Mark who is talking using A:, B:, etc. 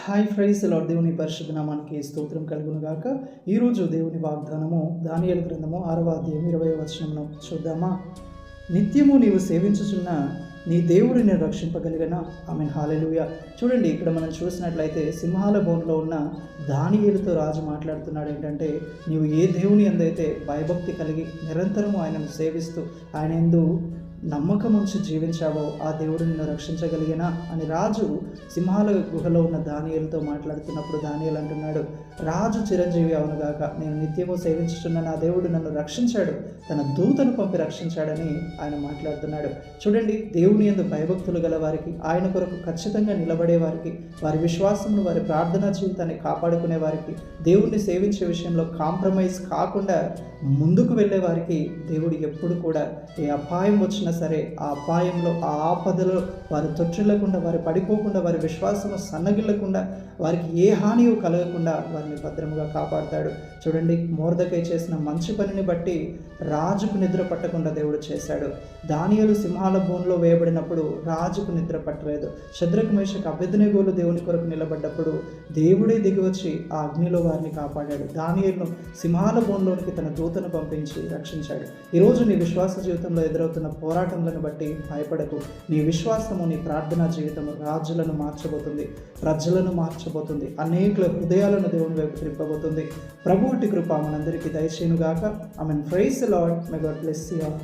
A: Hi fries lord, దేవుని పరిశుద్ధ నామానికి స్తోత్రం కలుగును గాక. ఈరోజు దేవుని వాగ్దానము దానియేలు గ్రంథము 6వ అధ్యాయం 20వ వచనమును చూద్దామా. నిత్యము నీవు సేవించుచున్న నీ దేవుడు నేను రక్షింపగలిగనా? ఆమేన్, హల్లెలూయా. చూడండి, ఇక్కడ మనం చూసినట్లయితే సింహాల బోన్లో ఉన్న దానియేలుతో రాజు మాట్లాడుతున్నాడు. ఏంటంటే, నీవు ఏ దేవుని యందైతే భయభక్తి కలిగి నిరంతరము ఆయనను సేవిస్తూ ఆయన యందు నమ్మకం ఉంచి జీవించావో ఆ దేవుడు నిన్ను రక్షించగలిగినా అని రాజు సింహాల గుహలో ఉన్న దానియేలుతో మాట్లాడుతున్నప్పుడు దానియేలు అంటున్నాడు, రాజు చిరంజీవి అవునుగాక, నేను నిత్యము సేవించుచున్న నా దేవుడు నన్ను రక్షించాడు, తన దూతను పంపి రక్షించాడని ఆయన మాట్లాడుతున్నాడు. చూడండి, దేవుని యందు భయభక్తులు గల వారికి, ఆయన కొరకు ఖచ్చితంగా నిలబడే వారికి, వారి విశ్వాసమును వారి ప్రార్థనా జీవితాన్ని కాపాడుకునే వారికి, దేవుణ్ణి సేవించే విషయంలో కాంప్రమైజ్ కాకుండా ముందుకు వెళ్ళే వారికి దేవుడు ఎప్పుడు కూడా ఏ అపాయం వచ్చినా సరే ఆ అపాయంలో, ఆ ఆపదలో వారు తొట్టిల్లకుండా, వారు పడిపోకుండా, వారి విశ్వాసము సన్నగిల్లకుండా, వారికి ఏ హాని కలగకుండా వారిని భద్రముగా కాపాడుతాడు. చూడండి, మొర్దెకై చేసిన మంచి పనిని బట్టి రాజుకు నిద్ర పట్టకుండా దేవుడు చేశాడు. దానియేలు సింహాల బోన్లో వేయబడినప్పుడు రాజుకు నిద్ర పట్టలేదు. షద్రకు మేషకు అబేద్నెగోలు దేవుని కొరకు నిలబడ్డప్పుడు దేవుడే దిగివచ్చి ఆ అగ్నిలో వారిని కాపాడాడు. దానియేలును సింహాల బోన్లోనికి తన దూతను పంపించి రక్షించాడు. ఈరోజు నీ విశ్వాస జీవితంలో ఎదురవుతున్న పోరాటములను బట్టి భయపడకు. నీ విశ్వాసము, నీ ప్రార్థనా జీవితము రాజులను మార్చబోతుంది, ప్రజలను మార్చబోతుంది, అనేకుల హృదయాలను దేవుని వైపు త్రిప్పబోతుంది. ప్రభువుటి కృప మనందరికీ దయచేయునుగాక. Amen. Praise the lord. May God bless you all.